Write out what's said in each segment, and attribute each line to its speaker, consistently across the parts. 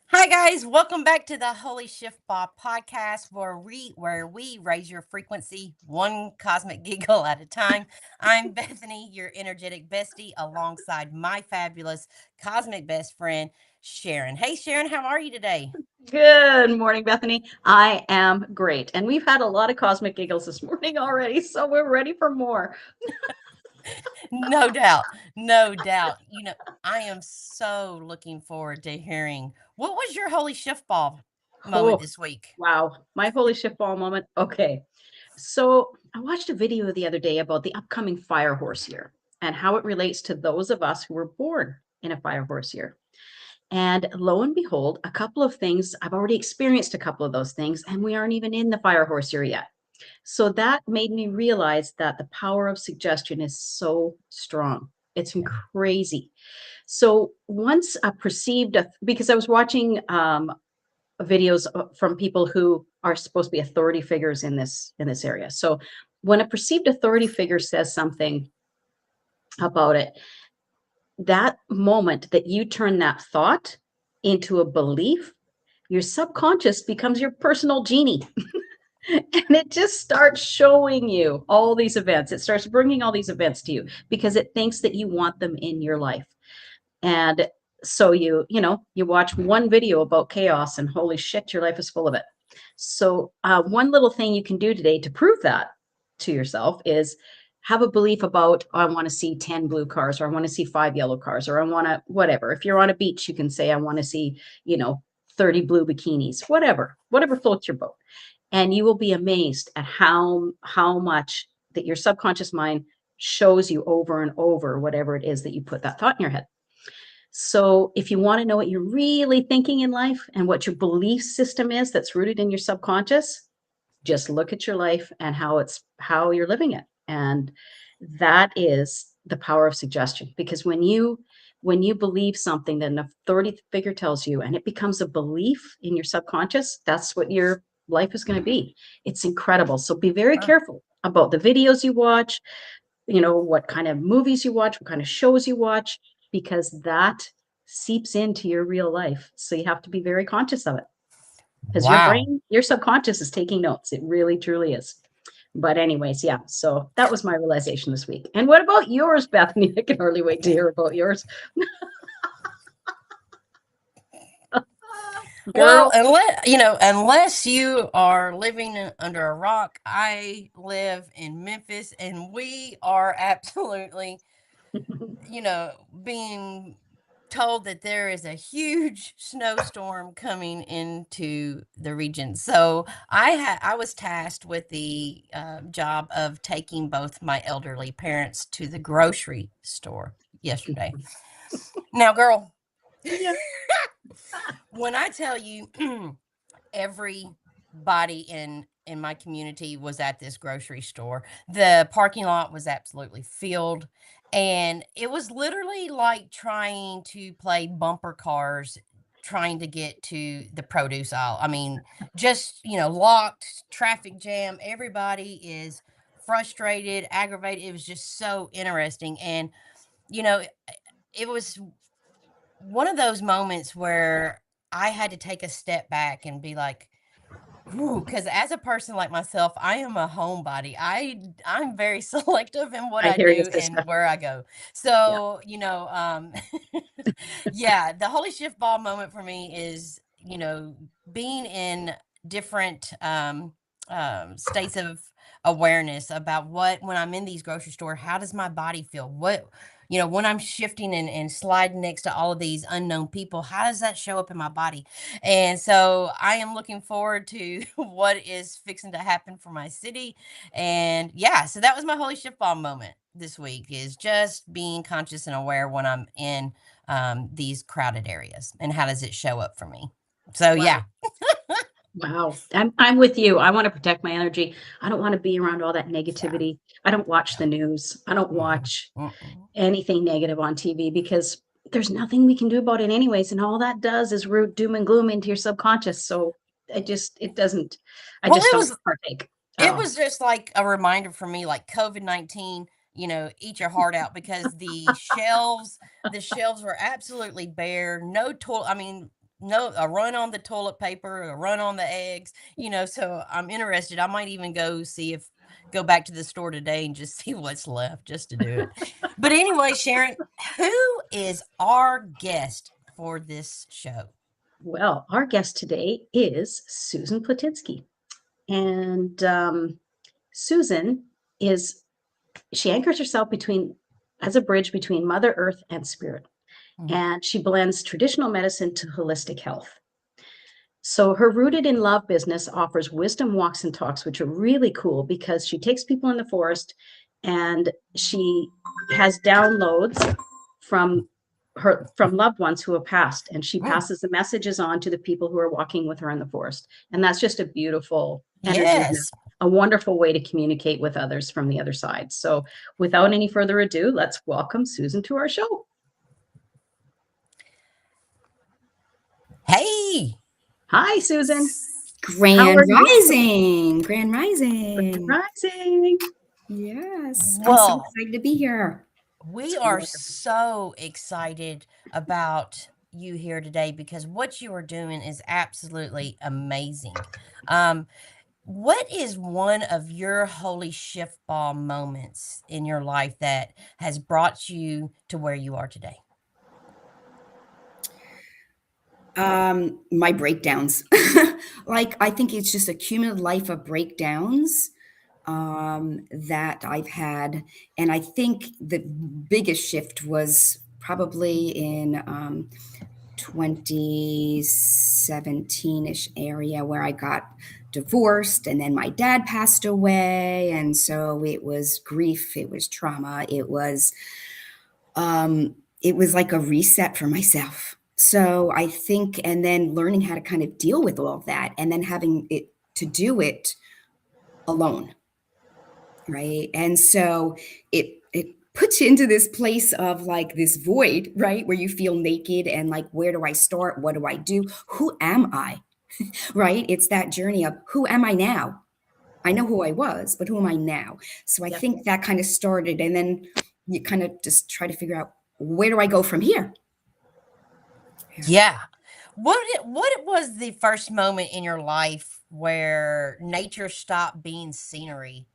Speaker 1: Hi guys, welcome back to the Holy Shiftball podcast where we raise your frequency one cosmic giggle at a time. I'm Bethany, your energetic bestie, alongside my fabulous cosmic best friend, Sharon. Hey Sharon, how are you today?
Speaker 2: Good morning, Bethany. I am great. And we've had a lot of cosmic giggles this morning already, so we're ready for more.
Speaker 1: No doubt, no doubt. I am so looking forward to hearing what was your Holy Shiftball moment
Speaker 2: Oh,
Speaker 1: this week?
Speaker 2: wow. My holy shift ball moment. Okay. So I watched a video the other day about the upcoming fire horse year and how it relates to those of us who were born in a fire horse year. And lo and behold, a couple of things, I've already experienced a couple of those things, and we aren't even in the fire horse year yet. So that made me realize that the power of suggestion is so strong. It's crazy. So once a perceived, because I was watching videos from people who are supposed to be authority figures in this area. So when a perceived authority figure says something about it, that moment that you turn that thought into a belief, your subconscious becomes your personal genie. And it just starts showing you all these events. It starts bringing all these events to you because it thinks that you want them in your life. And so you watch one video about chaos and holy shit, your life is full of it. So one little thing you can do today to prove that to yourself is have a belief about, oh, I want to see 10 blue cars, or I want to see 5 yellow cars, or I want to whatever. If you're on a beach, you can say, I want to see 30 blue bikinis, whatever floats your boat. And you will be amazed at how much that your subconscious mind shows you over and over whatever it is that you put that thought in your head. So if you want to know what you're really thinking in life and what your belief system is that's rooted in your subconscious, just look at your life and how you're living it. And that is the power of suggestion. Because when you believe something that an authority figure tells you and it becomes a belief in your subconscious, that's what your life is going to be. It's incredible. So be very
Speaker 1: Huh.
Speaker 2: careful about the videos you watch, what kind of movies you watch, what kind of shows you watch, because that seeps into your real life. So you have to be very conscious of it because your
Speaker 1: Wow.
Speaker 2: brain, your subconscious is taking notes. It really, truly is. But anyways, yeah. So that was my realization this week. And what about yours, Bethany? I can hardly wait to hear about yours.
Speaker 1: Well,
Speaker 2: Girl.
Speaker 1: unless you are living under a rock, I live in Memphis and we are absolutely, being told that there is a huge snowstorm coming into the region. So I was tasked with the job of taking both my elderly parents to the grocery store yesterday. Now, girl,
Speaker 2: Yeah.
Speaker 1: when I tell you everybody in my community was at this grocery store. The parking lot was absolutely filled, and it was literally like trying to play bumper cars trying to get to the produce aisle. I mean, just, locked, traffic jam, everybody is frustrated, aggravated. It was just so interesting, and you know, it was one of those moments where I had to take a step back and be like, because as a person like myself, I am a homebody. I'm very selective in what
Speaker 2: I
Speaker 1: I
Speaker 2: hear you,
Speaker 1: do and
Speaker 2: sister.
Speaker 1: where I go.
Speaker 2: Yeah.
Speaker 1: So, yeah, the holy shift ball moment for me is, being in different states of awareness about what when I'm in these grocery store, how does my body feel? What when I'm shifting and sliding next to all of these unknown people, how does that show up in my body? And so I am looking forward to what is fixing to happen for my city. And yeah, so that was my holy shift ball moment this week is just being conscious and aware when I'm in these crowded areas and how does it show up for me. So
Speaker 2: Wow.
Speaker 1: yeah.
Speaker 2: Wow. I'm with you. I want to protect my energy. I don't want to be around all that
Speaker 1: Yeah.
Speaker 2: negativity. I don't watch
Speaker 1: Yeah.
Speaker 2: the news. I don't
Speaker 1: Mhm.
Speaker 2: watch
Speaker 1: Mm-mm.
Speaker 2: anything negative on TV because there's nothing we can do about it anyways. And all that does is root doom and gloom into your subconscious. So it doesn't, I
Speaker 1: Well,
Speaker 2: just don't partake at
Speaker 1: it
Speaker 2: all.
Speaker 1: was just like a reminder for me, like COVID-19, eat your heart out because the shelves were absolutely bare. No toilet, I mean, no, a run on the toilet paper, a run on the eggs, so I'm interested. I might even go back to the store today and just see what's left just to do it. But anyway, Sharon, who is our guest for this show?
Speaker 2: Well, our guest today is Susan Platinsky. And Susan is, she anchors herself as a bridge between Mother Earth and Spirit.
Speaker 1: Mhm.
Speaker 2: And she blends traditional medicine to holistic health. So her Rooted in Love business offers wisdom walks and talks, which are really cool because she takes people in the forest and she has downloads from from loved ones who have passed, and she
Speaker 1: Mm.
Speaker 2: passes the messages on to the people who are walking with her in the forest. And that's just a beautiful energy and
Speaker 1: Yes.
Speaker 2: a wonderful way to communicate with others from the other side. So without any further ado, let's welcome Susan to our show.
Speaker 1: Hey.
Speaker 2: Hi, Susan. How
Speaker 3: Grand
Speaker 2: are you?
Speaker 3: Rising, Grand
Speaker 2: Good
Speaker 3: Rising.
Speaker 2: rising.
Speaker 3: Yes, I'm so
Speaker 1: Well,
Speaker 3: excited to be here.
Speaker 1: we
Speaker 2: It's
Speaker 1: are
Speaker 2: wonderful.
Speaker 1: so excited about you here today because what you are doing is absolutely amazing. Um, what is one of your holy shift ball moments in your life that has brought you to where you are today?
Speaker 3: My breakdowns. Like, I think it's just a cumulative life of breakdowns that I've had. And I think the biggest shift was probably in 2017-ish area where I got divorced and then my dad passed away. And so it was grief, it was trauma, it was like a reset for myself. So I think, and then learning how to kind of deal with all of that and then having it to do it alone. Right. And so it puts you into this place of like this void, right? Where you feel naked and like, where do I start? What do I do? Who am I? Right. It's that journey of who am I now? I know who I was, but who am I now? So I
Speaker 2: Yeah.
Speaker 3: think that kind of started. And then you kind of just try to figure out, where do I go from here? Yeah.
Speaker 1: Yeah. What was the first moment in your life where nature stopped being scenery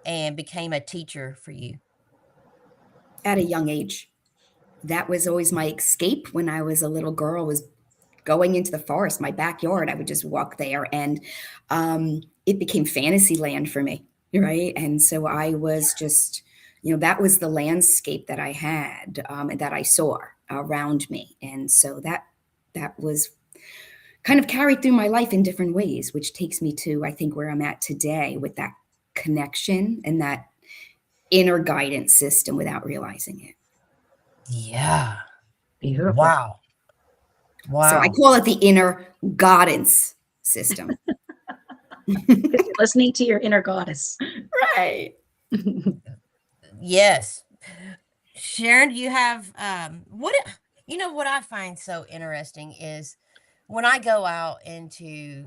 Speaker 1: and became a teacher for you?
Speaker 3: At a young age, that was always my escape when I was a little girl, was going into the forest, my backyard. I would just walk there, and it became fantasy land for me, right? And so I was just, that was the landscape that I had, and that I saw around me. And so that was kind of carried through my life in different ways, which takes me to, I think, where I'm at today with that connection and that inner guidance system without realizing it.
Speaker 1: Yeah.
Speaker 2: Beautiful.
Speaker 1: Wow.
Speaker 3: So I
Speaker 1: Wow.
Speaker 3: call it the inner guidance system.
Speaker 2: Because you're listening to your inner goddess.
Speaker 3: Right.
Speaker 1: Yes. Sharon, do you have what I find so interesting is when I go out into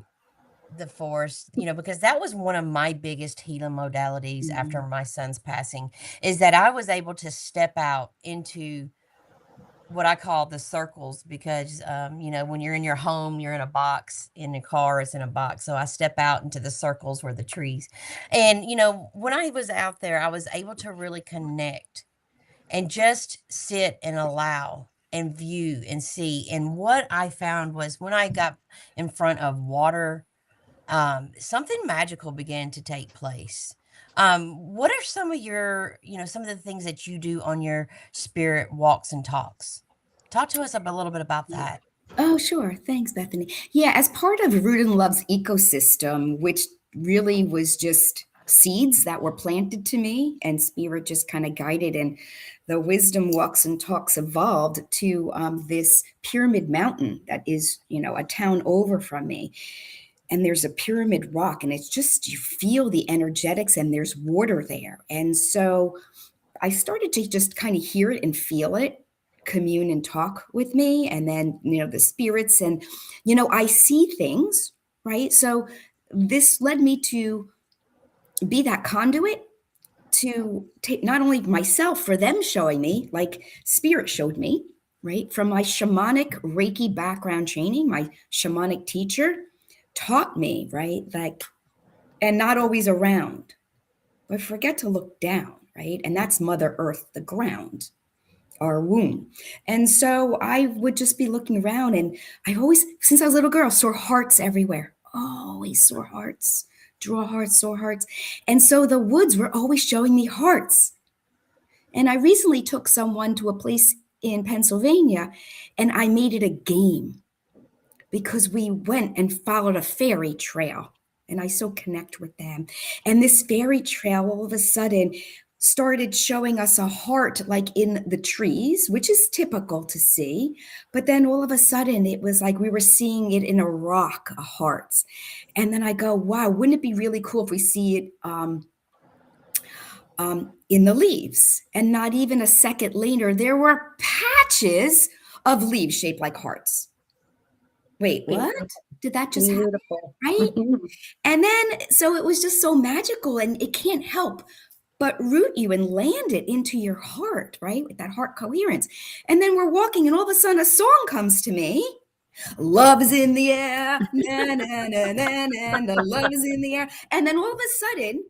Speaker 1: the forest, because that was one of my biggest healing modalities after
Speaker 2: Mhm.
Speaker 1: my son's passing, is that I was able to step out into what I call the circles because, when you're in your home, you're in a box, in a car, it's in a box. So I step out into the circles where the trees. And, when I was out there, I was able to really connect and just sit and allow and view and see. And what I found was when I got in front of water something magical began to take place. What are some of your, some of the things that you do on your spirit walks and talks? Talk to us a little bit about that.
Speaker 3: Oh, sure. Thanks, Bethany. Yeah, as part of Root and Love's ecosystem, which really was just seeds that were planted to me, and spirit just kind of guided, and the wisdom walks and talks evolved to this pyramid mountain that is, a town over from me. And there's a pyramid rock, and it's just, you feel the energetics, and there's water there. And so I started to just kind of hear it and feel it commune and talk with me. And then, the spirits, and, I see things, right? So this led me to be that conduit to take not only myself, for them showing me, like spirit showed me, right? From my shamanic Reiki background training, my shamanic teacher taught me, right? Like, and not always around, but forget to look down, right? And that's Mother Earth, the ground, our womb. And so I would just be looking around, and I always, since I was a little girl, saw hearts everywhere. Always saw hearts, draw hearts, saw hearts. And so the woods were always showing me hearts. And I recently took someone to a place in Pennsylvania, and I made it a game because we went and followed a fairy trail. And I so connect with them. And this fairy trail all of a sudden started showing us a heart, like in the trees, which is typical to see. But then all of a sudden it was like we were seeing it in a rock, a heart. And then I go, wow, wouldn't it be really cool if we see it in the leaves? And not even a second later, there were patches of leaves shaped like hearts. Wait, what? Did that just happen? Right? And then, so it was just so magical, and it can't help but root you and land it into your heart, right? With that heart coherence. And then we're walking, and all of a sudden a song comes to me. Love is in the air, na, na, na, na, na, na, love is in the air. And then all of a sudden,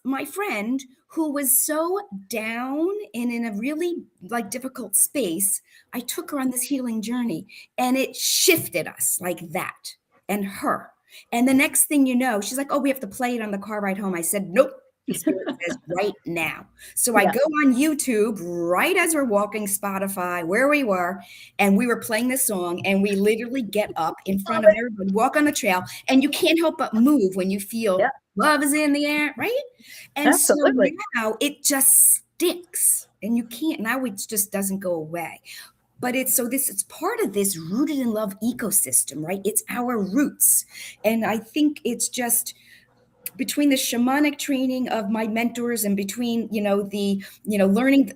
Speaker 3: my friend, who was so down and in a really like difficult space, I took her on this healing journey, and it shifted us like that, and her. And the next thing you know, she's like, oh, we have to play it on the car ride home. I said, nope. Spirit says right now. So I go on YouTube right as we're walking, Spotify, where we were, and we were playing this song, and we literally get up in front of everybody, walk on the trail, and you can't help but move when you feel love is in the air, right? And absolutely. So now it just sticks, and you can't, now it just doesn't go away. But it's part of this rooted in love ecosystem, right? It's our roots. And I think it's just between the shamanic training of my mentors, and between, learning,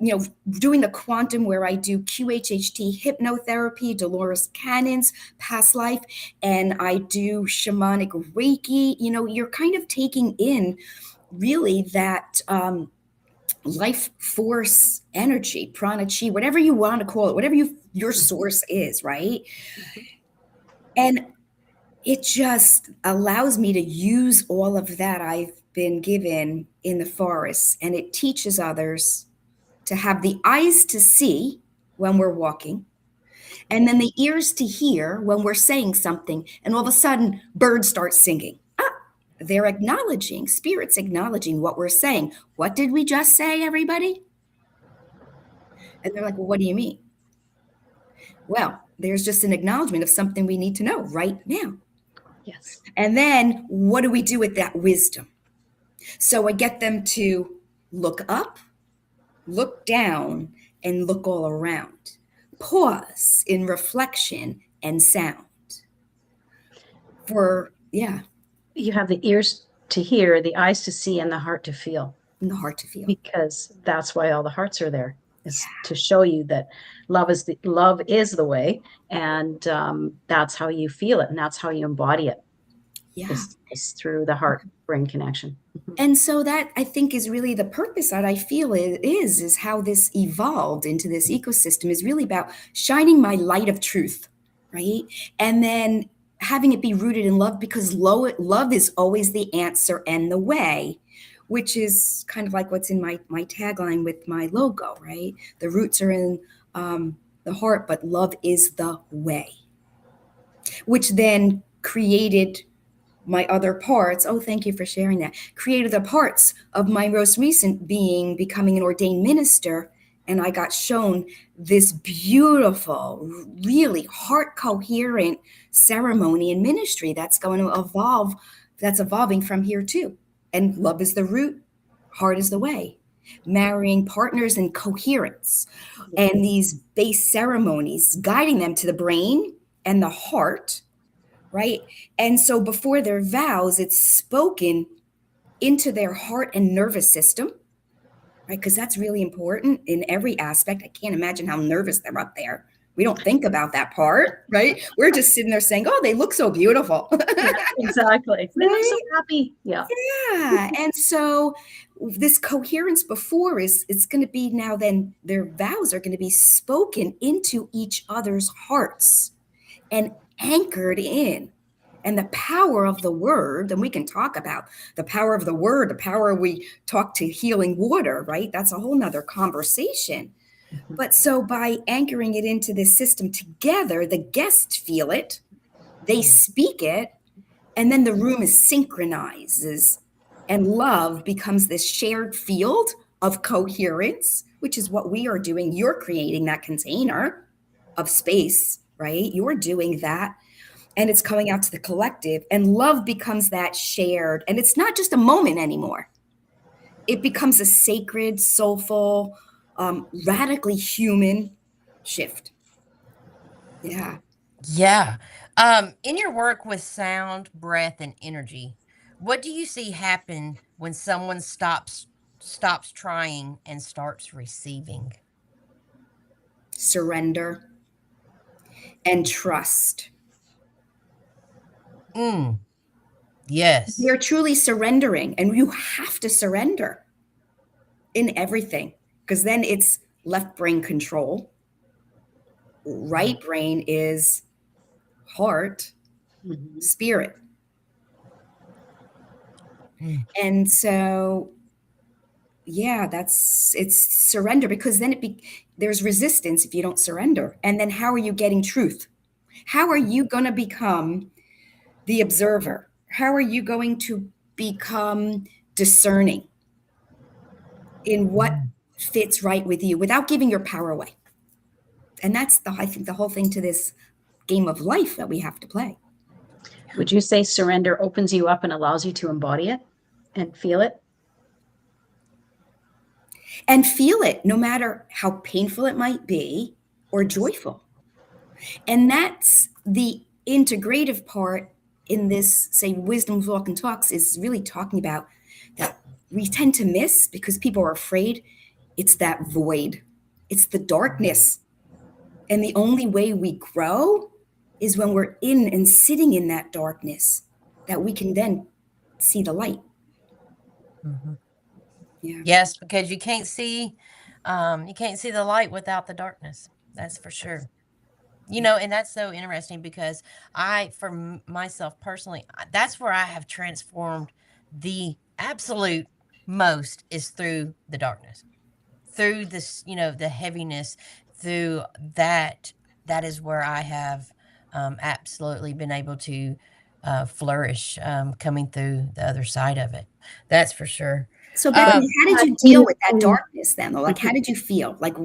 Speaker 3: doing the quantum, where I do QHHT hypnotherapy, Dolores Cannon's past life, and I do shamanic Reiki, you're kind of taking in really that life force energy, prana, chi, whatever you want to call it, whatever your source is, right? And it just allows me to use all of that I've been given in the forest, and it teaches others to have the eyes to see when we're walking, and then the ears to hear when we're saying something, and all of a sudden birds start singing. They're acknowledging, spirits acknowledging what we're saying. What did we just say, everybody? And they're like, well, what do you mean? Well, there's just an acknowledgement of something we need to know right now. Yes. And then what do we do with that wisdom? So I get them to look up, look down, and look all around. Pause in reflection and sound.
Speaker 2: You have the ears to hear, the eyes to see, and the heart to feel.
Speaker 3: And the heart to feel.
Speaker 2: Because that's why all the hearts are there, is to show you that love is the way, and that's how you feel it, and that's how you embody it. Is through the heart-brain connection.
Speaker 3: And so that, I think, is really the purpose that I feel is how this evolved into this ecosystem, is really about shining my light of truth, right? And then having it be rooted in love, because love is always the answer and the way, which is kind of like what's in my tagline with my logo, right? The roots are in the heart, but love is the way, which then created my other parts. Oh, thank you for sharing that. Created the parts of my most recent being becoming an ordained minister. And I got shown this beautiful, really heart coherent ceremony and ministry that's going to evolve, that's evolving from here too. And love is the root, heart is the way. Marrying partners in coherence, and these base ceremonies guiding them to the brain and the heart, right? And so before their vows, it's spoken into their heart and nervous system, right? Because that's really important in every aspect. I can't imagine how nervous they're up there. We don't think about that part, right? We're just sitting there saying, oh, they look so beautiful.
Speaker 2: Yeah, exactly. They look so
Speaker 3: Right?
Speaker 2: happy. Yeah.
Speaker 3: Yeah. And so this coherence before is it's going to be now then their vows are going to be spoken into each other's hearts and anchored in. And the power of the word, and we can talk about the power of the word, the power we talk to healing water, right? That's a whole nother conversation. But so by anchoring it into this system together, the guests feel it, they speak it, and then the room is synchronizes, and love becomes this shared field of coherence, which is what we are doing. You're creating that container of space, right? You're doing that. And it's coming out to the collective, and love becomes that shared. And it's not just a moment anymore. It becomes a sacred, soulful, radically human shift. Yeah.
Speaker 1: Yeah. In your work with sound, breath, and energy, what do you see happen when someone stops trying and starts receiving?
Speaker 3: Surrender and trust.
Speaker 1: Mm, yes.
Speaker 3: You're truly surrendering, and you have to surrender in everything, because then it's left brain control. Right brain is heart, spirit.
Speaker 1: Mm,
Speaker 3: And so, yeah, it's surrender, because then there's resistance if you don't surrender. And then how are you getting truth? How are you going to become the observer? How are you going to become discerning in what
Speaker 1: mm.
Speaker 3: fits right with you without giving your power away? And that's I think the whole thing to this game of life that we have to play.
Speaker 2: Would you say surrender opens you up and allows you to embody it and feel it?
Speaker 3: And feel it, no matter how painful it might be or joyful. And that's the integrative part in this, say, Wisdom's Walk and Talks, is really talking about that we tend to miss because people are afraid. It's that void, it's the darkness. And the only way we grow is when we're in and sitting in that darkness, that we can then see the light.
Speaker 1: Mhm.
Speaker 3: Yeah.
Speaker 1: Yes, because you can't see the light without the darkness. That's for sure. And that's so interesting because myself personally, that's where I have transformed the absolute most is through the darkness, through this, the heaviness, through that. That is where I have absolutely been able to flourish, coming through the other side of it. That's for sure.
Speaker 3: So
Speaker 1: Um,
Speaker 3: Bethany, how did you deal with that darkness then? Like, how did you feel? Like,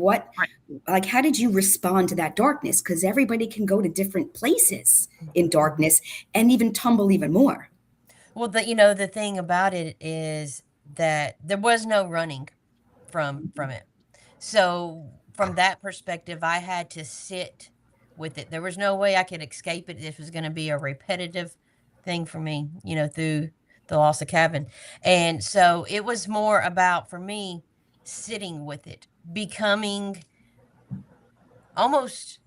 Speaker 3: how did you respond to that darkness? Because everybody can go to different places in darkness and even tumble even more.
Speaker 1: well, the thing about it is that there was no running from it. So from that perspective, I had to sit with it. There was no way I could escape it. This was going to be a repetitive thing for me, through the loss of Kevin. And so it was more about, for me, sitting with it, becoming almost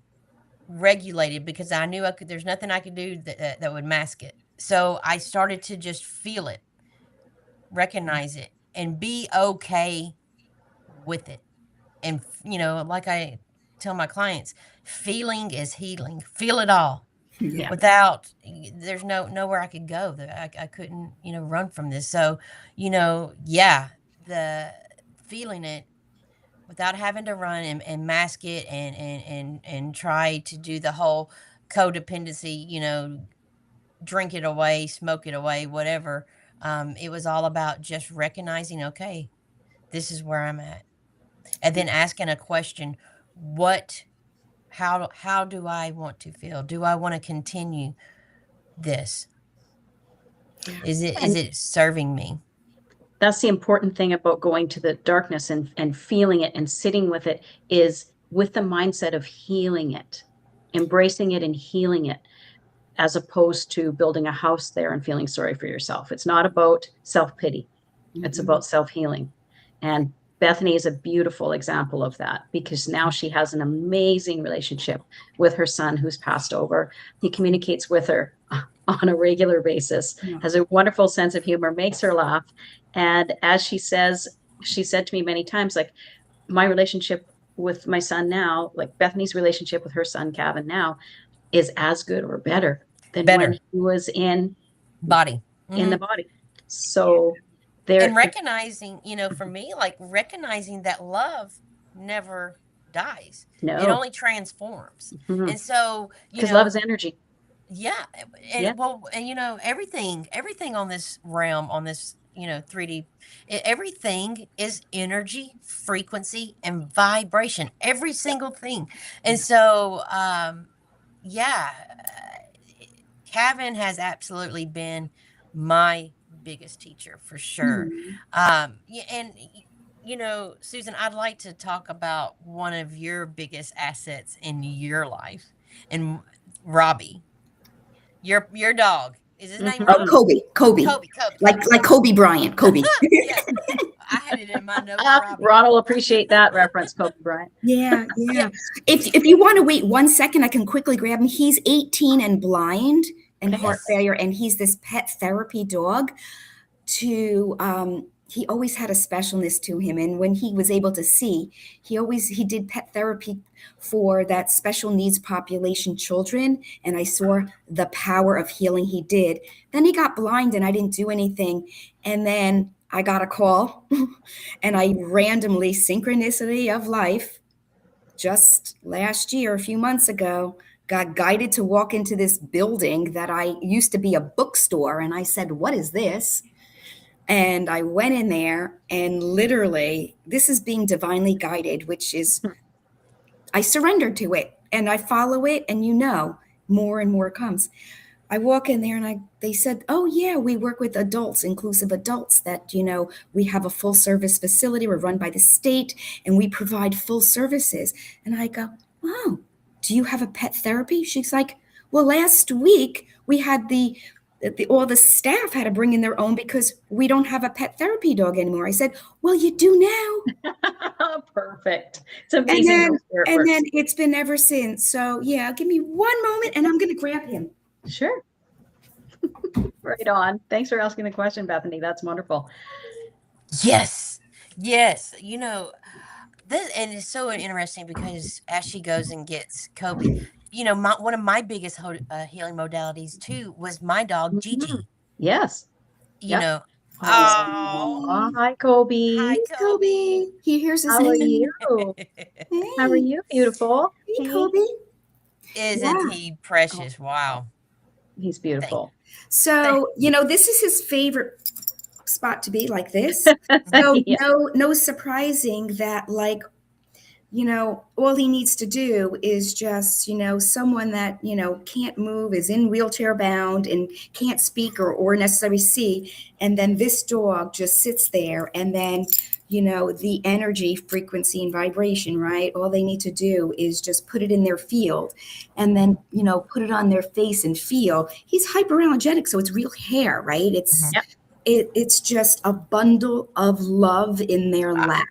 Speaker 1: regulated, because I knew there's nothing I could do that would mask it. So I started to just feel it, recognize it, and be okay with it. And, like I tell my clients, feeling is healing. Feel it all.
Speaker 3: Yeah.
Speaker 1: Without, there's nowhere I could go. That I couldn't, run from this. So, yeah, the feeling it without having to run and mask it and try to do the whole codependency, drink it away, smoke it away, whatever. It was all about just recognizing, okay, this is where I'm at. And then asking a question, what how do I want to feel? Do I want to continue this?
Speaker 3: Yeah.
Speaker 1: Is it serving me?
Speaker 2: That's the important thing about going to the darkness and feeling it and sitting with it, is with the mindset of healing it, embracing it and healing it, as opposed to building a house there and feeling sorry for yourself. It's not about self-pity. It's about self-healing. And Bethany is a beautiful example of that, because now she has an amazing relationship with her son who's passed over. He communicates with her on a regular basis, has a wonderful sense of humor, makes her laugh. And as she said to me many times, like, my relationship with my son now, like Bethany's relationship with her son, Gavin, now is as good or better than when he was in
Speaker 1: Body.
Speaker 2: in the body. So
Speaker 1: And recognizing, for me, like recognizing that love never dies.
Speaker 2: No.
Speaker 1: It only transforms. And so,
Speaker 2: because love is energy.
Speaker 1: Yeah. And well, and everything on this realm, on this, 3D, everything is energy, frequency, and vibration. Every single thing. And so, yeah, Kevin has absolutely been my biggest teacher for sure. Yeah, and Susan, I'd like to talk about one of your biggest assets in your life, and Robbie, your dog. Is his name Robbie?
Speaker 3: Kobe. Kobe. Like Kobe Bryant. Kobe.
Speaker 1: Yes. I had it in my notes.
Speaker 2: Ron will appreciate that reference, Kobe Bryant.
Speaker 3: Yeah. If you want to wait 1 second, I can quickly grab him. He's 18 and blind and heart failure, and he's this pet therapy dog. He always had a specialness to him, and when he was able to see, he did pet therapy for that special needs population children, and I saw the power of healing he did. Then he got blind and I didn't do anything, and then I got a call and I randomly, synchronicity of life, just last year, a few months ago, got guided to walk into this building that I used to be a bookstore, and I said, what is this? And I went in there, and literally, this is being divinely guided, which is, I surrendered to it and I follow it, and more and more comes. I walk in there and they said, oh yeah, we work with adults, inclusive adults, that, we have a full service facility. We're run by the state and we provide full services. And I go, oh, do you have a pet therapy? She's like, well, last week we had all the staff had to bring in their own because we don't have a pet therapy dog anymore. I said, well, you do now.
Speaker 2: Perfect. It's amazing.
Speaker 3: And then it's been ever since. So yeah, give me one moment and I'm going to grab him.
Speaker 2: Sure. Right on. Thanks for asking the question, Bethany. That's wonderful.
Speaker 1: Yes. This, and it's so interesting because as she goes and gets Kobe, one of my biggest healing modalities too was my dog Gigi.
Speaker 2: Yes.
Speaker 1: Oh,
Speaker 2: hi Kobe.
Speaker 1: Hi Kobe.
Speaker 3: He hears his
Speaker 2: name. How are you?
Speaker 3: Hey.
Speaker 2: How are you, beautiful?
Speaker 3: Hey, Kobe.
Speaker 1: Isn't he precious? Wow.
Speaker 2: He's beautiful.
Speaker 3: So, this is his favorite spot to be, like this. So no surprising that, like, all he needs to do is just, someone that, can't move, is in wheelchair bound and can't speak or necessarily see. And then this dog just sits there, and then, the energy, frequency, and vibration, right? All they need to do is just put it in their field and then, put it on their face and feel. He's hyperallergenic, so it's real hair, right? It's just a bundle of love in their lap.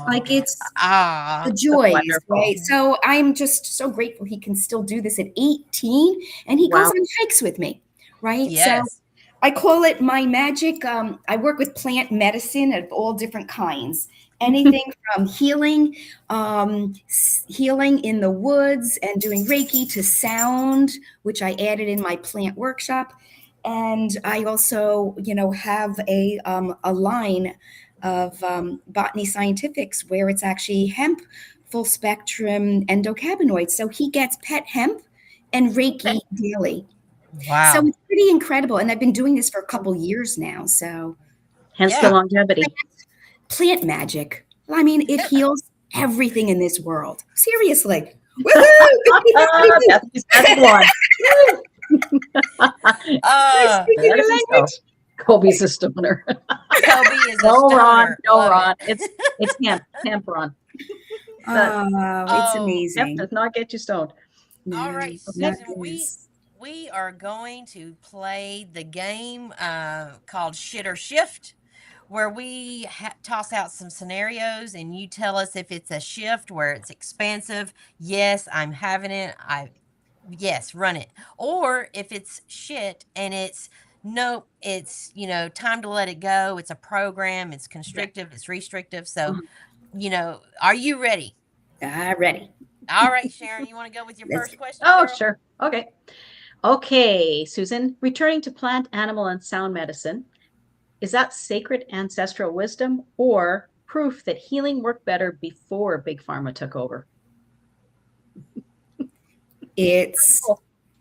Speaker 3: Like it's the joy, right? So I'm just so grateful he can still do this at 18, and he goes on hikes with me, right?
Speaker 1: Yes.
Speaker 3: So I call it my magic. I work with plant medicine of all different kinds. Anything from healing in the woods and doing Reiki, to sound, which I added in my plant workshop. And I also, have a line of Botany Scientifics where it's actually hemp, full spectrum endocannabinoids. So he gets pet hemp and Reiki daily. So
Speaker 1: Wow.
Speaker 3: it's pretty incredible. And I've been doing this for a couple years now. So
Speaker 2: Hence the
Speaker 1: Yeah.
Speaker 2: longevity.
Speaker 3: plant magic. I mean, it heals everything in this world. Seriously. Woohoo!
Speaker 2: That's one.
Speaker 1: Uh,
Speaker 3: Speaking
Speaker 2: That
Speaker 3: your
Speaker 2: is so.
Speaker 3: language.
Speaker 2: Kobe's a stoner.
Speaker 1: Kobe is a
Speaker 2: No, Ron.
Speaker 1: stoner.
Speaker 2: No,
Speaker 1: Love
Speaker 2: Ron.
Speaker 1: it.
Speaker 2: It's hemp, Ron.
Speaker 3: Oh, it's
Speaker 1: Oh,
Speaker 2: Hemp
Speaker 3: amazing.
Speaker 2: does not get you stoned.
Speaker 1: all
Speaker 3: No,
Speaker 1: right,
Speaker 3: not
Speaker 1: Susan, we
Speaker 3: this.
Speaker 1: we are going to play the game called Shit or Shift, where we toss out some scenarios and you tell us if it's a shift where it's expansive. Yes, I'm having it. Yes, run it. Or if it's shit and it's nope, it's time to let it go. It's a program. It's constrictive. It's restrictive. So are you ready?
Speaker 3: Ready.
Speaker 1: All right, Sharon, you want to go with your
Speaker 3: Let's
Speaker 1: first question,
Speaker 2: Oh,
Speaker 1: girl?
Speaker 2: sure. Okay. Okay, Susan, returning to plant, animal, and sound medicine, is that sacred ancestral wisdom or proof that healing worked better before Big Pharma took over?
Speaker 3: It's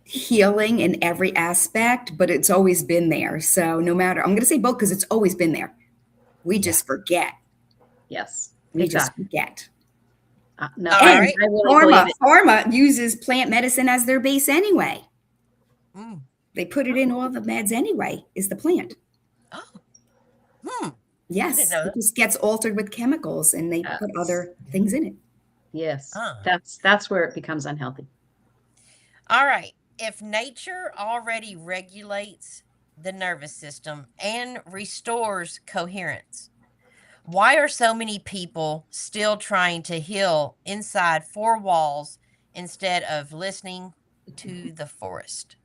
Speaker 3: healing in every aspect, but it's always been there. So no matter, I'm going to say both because it's always been there. We just forget.
Speaker 2: Yes,
Speaker 3: We just
Speaker 2: exactly.
Speaker 3: forget.
Speaker 2: No,
Speaker 1: All
Speaker 3: And
Speaker 1: right.
Speaker 2: I really believe it.
Speaker 3: pharma uses plant medicine as their base anyway.
Speaker 1: Mm.
Speaker 3: They put it in all the meds anyway, is the plant.
Speaker 1: Oh. Hmm.
Speaker 3: Yes,
Speaker 1: know
Speaker 3: it
Speaker 1: that.
Speaker 3: just gets altered with chemicals and they put other things in it.
Speaker 2: Yes,
Speaker 1: Ah.
Speaker 2: that's where it becomes unhealthy.
Speaker 1: All right. If nature already regulates the nervous system and restores coherence, why are so many people still trying to heal inside four walls instead of listening to the forest?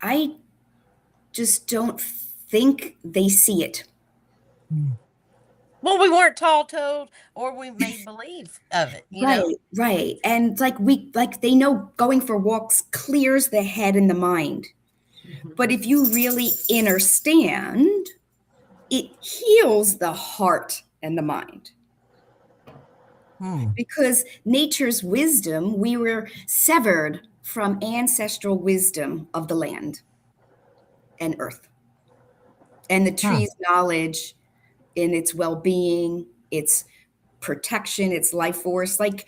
Speaker 3: I just don't think they see it.
Speaker 1: Well, we weren't told, or we made believe of it,
Speaker 3: Right. And like they know going for walks clears the head and the mind. But if you really understand, it heals the heart and the mind. Because nature's wisdom, we were severed from ancestral wisdom of the land and earth. And the tree's knowledge in its well-being, its protection, its life force. Like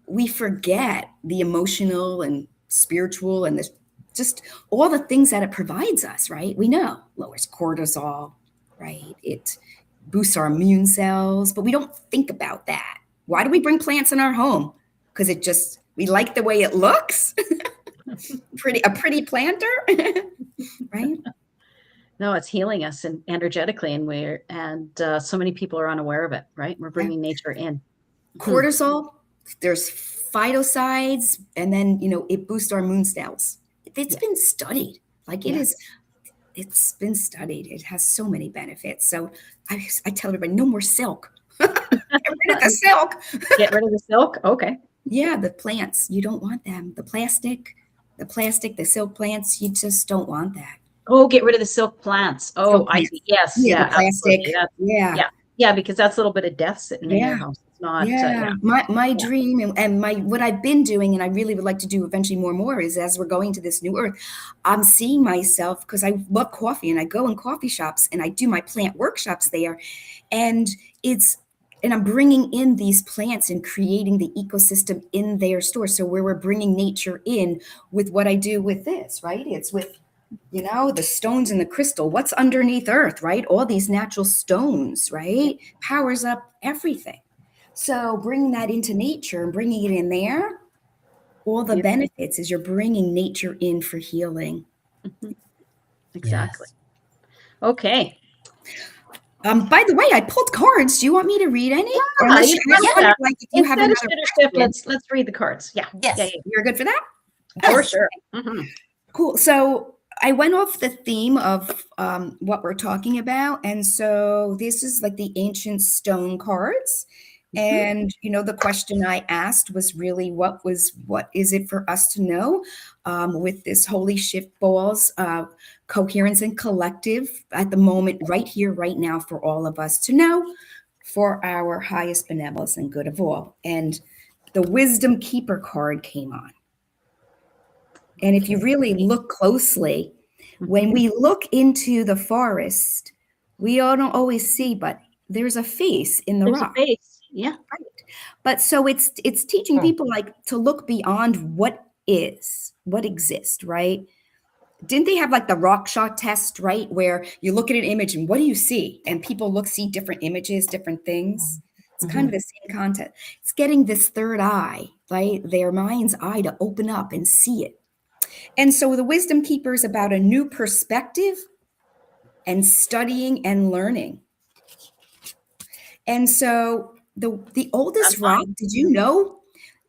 Speaker 3: we forget the emotional and spiritual and just all the things that it provides us, right? We know lowers cortisol, right? It boosts our immune cells, but we don't think about that. Why do we bring plants in our home? Because we like the way it looks. A pretty planter, right?
Speaker 2: No, it's healing us and energetically, and so many people are unaware of it, right? We're bringing nature in.
Speaker 3: Cortisol, there's phytocides, and then it boosts our immune cells. It's been studied. Like it's been studied. It has so many benefits. So I tell everybody, no more silk. Get rid of the silk.
Speaker 2: Get rid of the silk. Okay.
Speaker 3: Yeah, the plants, you don't want them. The plastic, the silk plants, you just don't want that.
Speaker 2: Oh, get rid of the silk plants. Oh, I see. Yes.
Speaker 3: Yeah, the plastic.
Speaker 2: Yeah, because that's a little bit of death sitting in your house. It's not.
Speaker 3: My dream and what I've been doing, and I really would like to do eventually more and more, is as we're going to this new earth, I'm seeing myself, because I love coffee and I go in coffee shops and I do my plant workshops there, and I'm bringing in these plants and creating the ecosystem in their store. So where we're bringing nature in with what I do with this, right? It's with the stones and the crystal, what's underneath earth, right? All these natural stones, right? Powers up everything. So bringing that into nature and bringing it in there, all the benefits is you're bringing nature in for healing.
Speaker 2: Exactly. Yes. Okay.
Speaker 3: By the way, I pulled cards. Do you want me to read any?
Speaker 2: If you have another question, let's read the cards. Yeah.
Speaker 1: Yes.
Speaker 2: Yeah.
Speaker 3: You're good for that?
Speaker 2: For sure.
Speaker 3: Cool. So I went off the theme of what we're talking about. And so this is like the ancient stone cards. And, the question I asked was really what is it for us to know with this Holy Shiftballs coherence and collective at the moment, right here, right now, for all of us to know for our highest benevolence and good of all. And the Wisdom Keeper card came on. And if you really look closely, when we look into the forest, we all don't always see, but there's a face in the
Speaker 2: There's
Speaker 3: rock.
Speaker 2: a face. Yeah.
Speaker 3: But so it's teaching people like to look beyond what is, what exists, right? Didn't they have like the rock shot test, right? Where you look at an image and what do you see? And people see different images, different things. It's kind of the same content. It's getting this third eye, right? Their mind's eye to open up and see it. And so the Wisdom Keeper is about a new perspective and studying and learning. And so the oldest rock, did you know,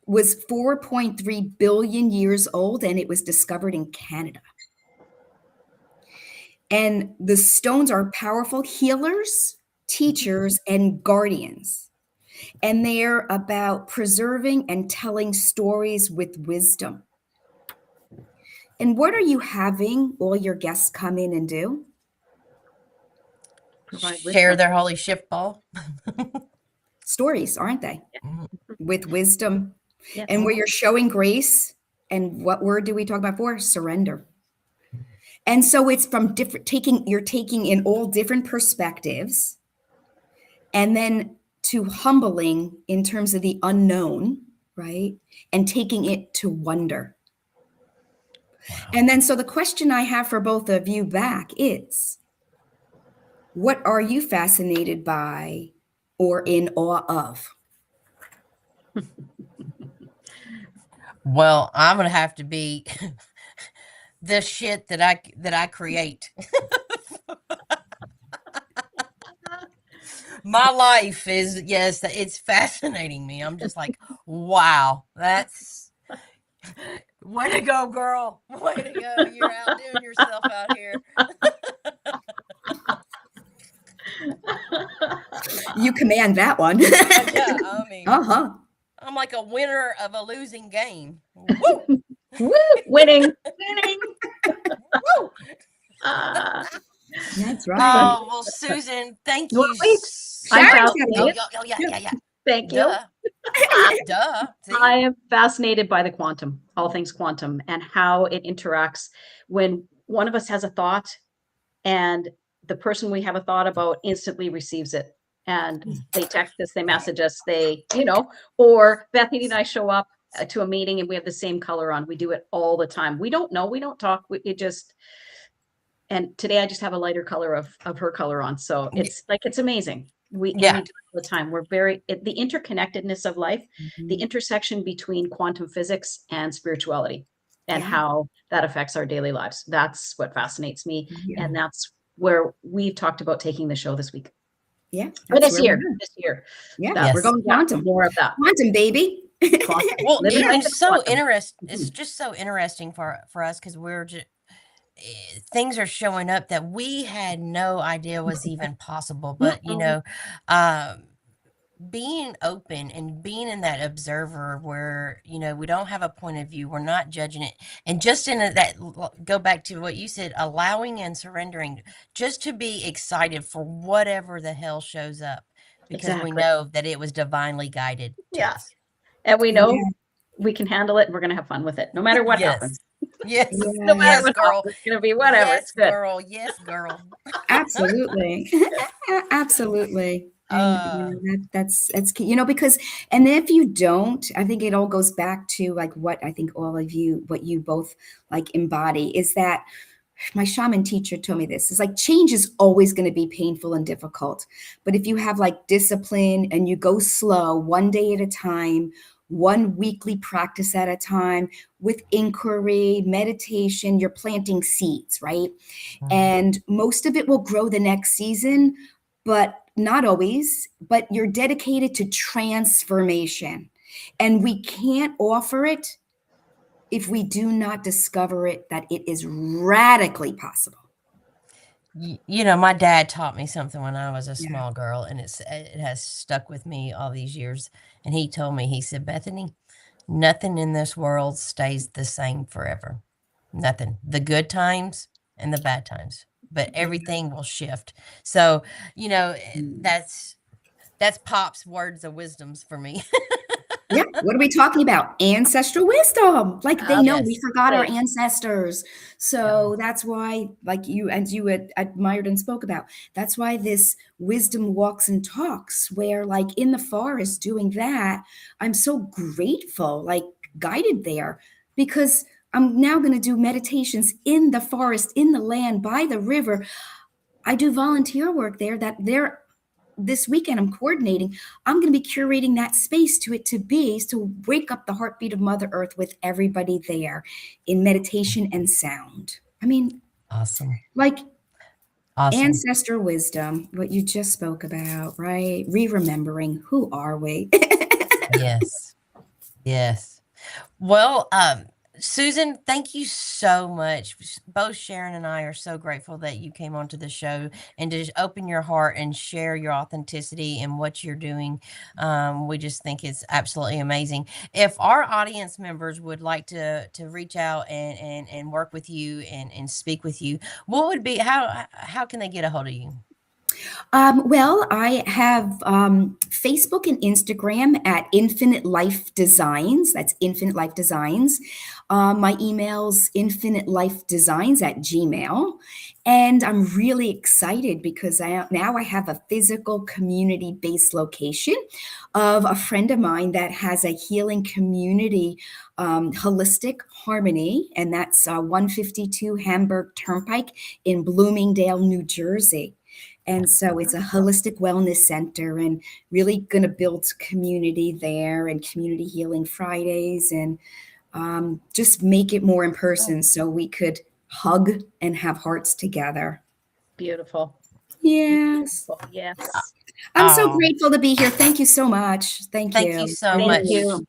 Speaker 3: was 4.3 billion years old, and it was discovered in Canada. And the stones are powerful healers, teachers, and guardians. And they're about preserving and telling stories with wisdom. And what are you having all your guests come in and do?
Speaker 1: Share their holy shift ball.
Speaker 3: Stories, aren't they? With wisdom.
Speaker 2: Yes.
Speaker 3: And where you're showing grace. And what word do we talk about for? Surrender. And so it's from you're taking in all different perspectives, and then to humbling in terms of the unknown, right? And taking it to wonder. Wow. And then so the question I have for both of you back is, what are you fascinated by or in awe of?
Speaker 1: Well, I'm going to have to be the shit that I create. My life is, yes, it's fascinating me. I'm just like, wow, that's way to go, girl. Way to go. You're outdoing yourself out here.
Speaker 3: You command that one.
Speaker 1: Yeah, I mean, I'm like a winner of a losing game. Woo!
Speaker 2: Woo! Winning.
Speaker 1: Woo!
Speaker 3: That's right.
Speaker 1: Oh, well, Susan, thank you.
Speaker 3: Sharon's
Speaker 1: yeah.
Speaker 2: Thank you.
Speaker 1: Duh.
Speaker 2: I am fascinated by the quantum, all things quantum, and how it interacts when one of us has a thought and the person we have a thought about instantly receives it. And they text us, they message us, or Bethany and I show up to a meeting and we have the same color on. We do it all the time. We don't know, we don't talk. And today I just have a lighter color of her color on. So it's amazing. We do it all the time. We're the interconnectedness of life, the intersection between quantum physics and spirituality and how that affects our daily lives. That's what fascinates me. And that's where we've talked about taking the show this week.
Speaker 3: Yeah.
Speaker 2: Or this year.
Speaker 3: Yeah. We're going quantum.
Speaker 2: More of that.
Speaker 3: Quantum, baby.
Speaker 1: Quantum. Well, it's so interesting. It's just so interesting for us because we're just, things are showing up that we had no idea was even possible. But, being open and being in that observer where, we don't have a point of view, we're not judging it. And just in that, go back to what you said, allowing and surrendering, just to be excited for whatever the hell shows up, because we know that it was divinely guided.
Speaker 2: Yes. And we know we can handle it and we're going to have fun with it, no matter what happens.
Speaker 1: Yes.
Speaker 2: No matter what, girl. It's going to be whatever.
Speaker 1: Yes,
Speaker 2: it's good.
Speaker 1: girl. Yes, girl.
Speaker 3: Absolutely. Absolutely. And that's key, because, and if you don't, I think it all goes back to like what I think all of you, what you both like embody is that my shaman teacher told me this, is like change is always going to be painful and difficult. But if you have like discipline and you go slow, one day at a time, one weekly practice at a time with inquiry, meditation, you're planting seeds, right? And most of it will grow the next season, but not always, but you're dedicated to transformation. And we can't offer it if we do not discover it, that it is radically possible.
Speaker 1: My dad taught me something when I was a small girl, and it has stuck with me all these years. And he told me, he said, Bethany, nothing in this world stays the same forever. Nothing. The good times and the bad times, but everything will shift. So, that's That's Pop's words of wisdoms for me.
Speaker 3: Yeah. What are we talking about? Ancestral wisdom. Like they know we
Speaker 1: Yes.
Speaker 3: forgot our
Speaker 2: Right.
Speaker 3: ancestors. So that's why, like you had admired and spoke about, that's why this wisdom walks and talks, where like in the forest doing that, I'm so grateful, like guided there, because I'm now going to do meditations in the forest, in the land, by the river. I do volunteer work there this weekend I'm coordinating. I'm going to be curating that space to wake up the heartbeat of Mother Earth with everybody there in meditation and sound. I mean,
Speaker 1: Awesome.
Speaker 3: like
Speaker 1: Awesome.
Speaker 3: ancestor wisdom, what you just spoke about, right? Remembering who are we?
Speaker 1: Yes. Yes. Well, Susan, thank you so much. Both Sharon and I are so grateful that you came onto the show and to just open your heart and share your authenticity and what you're doing. We just think it's absolutely amazing. If our audience members would like to reach out and work with you and speak with you, what would be how can they get a hold of you?
Speaker 3: Well, I have Facebook and Instagram at Infinite Life Designs. That's Infinite Life Designs. My email's infinitelifedesigns@gmail. And I'm really excited because now I have a physical community-based location of a friend of mine that has a healing community, Holistic Harmony, and that's 152 Hamburg Turnpike in Bloomingdale, New Jersey. And so it's a holistic wellness center and really going to build community there and community healing Fridays and just make it more in person so we could hug and have hearts together.
Speaker 2: Beautiful.
Speaker 3: Yes.
Speaker 2: Beautiful. Yes.
Speaker 3: I'm so
Speaker 1: Oh.
Speaker 3: grateful to be here. Thank you so much. Thank
Speaker 1: Thank
Speaker 3: you.
Speaker 1: you so
Speaker 2: Thank
Speaker 1: much.
Speaker 2: you.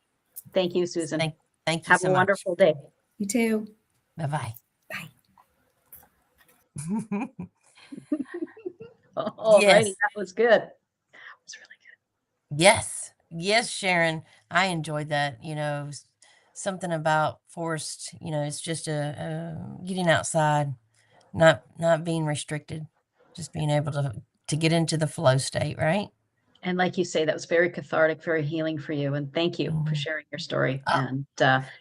Speaker 2: Thank you, Susan.
Speaker 1: Thank you
Speaker 2: Have
Speaker 1: so
Speaker 2: a
Speaker 1: much.
Speaker 2: wonderful day.
Speaker 3: You too.
Speaker 1: Bye-bye.
Speaker 3: Bye.
Speaker 2: All righty.
Speaker 1: Yes.
Speaker 2: That was good. That was really good.
Speaker 1: Yes. Yes, Sharon. I enjoyed that. Something about forced, it's just getting outside, not being restricted, just being able to get into the flow state, right?
Speaker 2: And like you say, that was very cathartic, very healing for you. And thank you for sharing your story and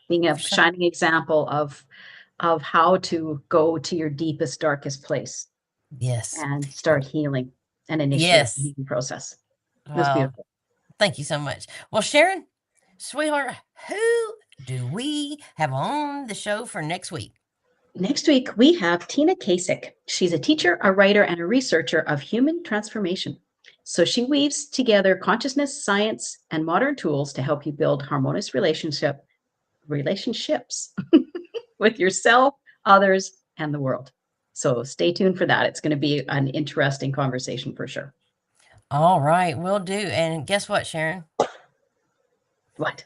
Speaker 2: being a
Speaker 1: for sure.
Speaker 2: shining example of how to go to your deepest, darkest place
Speaker 1: Yes.
Speaker 2: and start healing and initiate
Speaker 1: Yes.
Speaker 2: the healing process. It was
Speaker 1: Well,
Speaker 2: beautiful.
Speaker 1: thank you so much. Well, Sharon, sweetheart, who do we have on the show for next week?
Speaker 2: Next week, we have Tina Kasich. She's a teacher, a writer, and a researcher of human transformation. So she weaves together consciousness, science, and modern tools to help you build harmonious relationships with yourself, others, and the world. So stay tuned for that. It's going to be an interesting conversation for sure.
Speaker 1: All right, will do. And guess what, Sharon?
Speaker 2: What?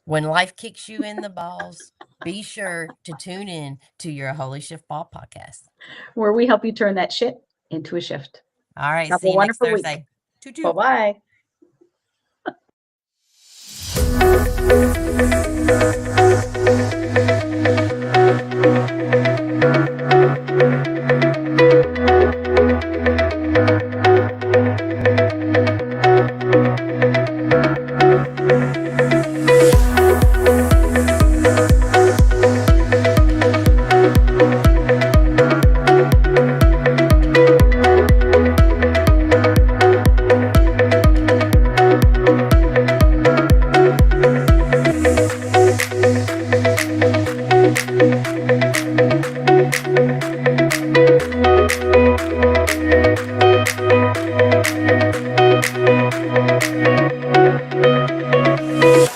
Speaker 1: When life kicks you in the balls, be sure to tune in to your Holy Shiftball podcast.
Speaker 2: Where we help you turn that shit into a shift.
Speaker 1: All right,
Speaker 2: Have
Speaker 1: see
Speaker 2: a
Speaker 1: you next
Speaker 2: wonderful week.
Speaker 1: Thursday. Toot-toot.
Speaker 2: Bye-bye.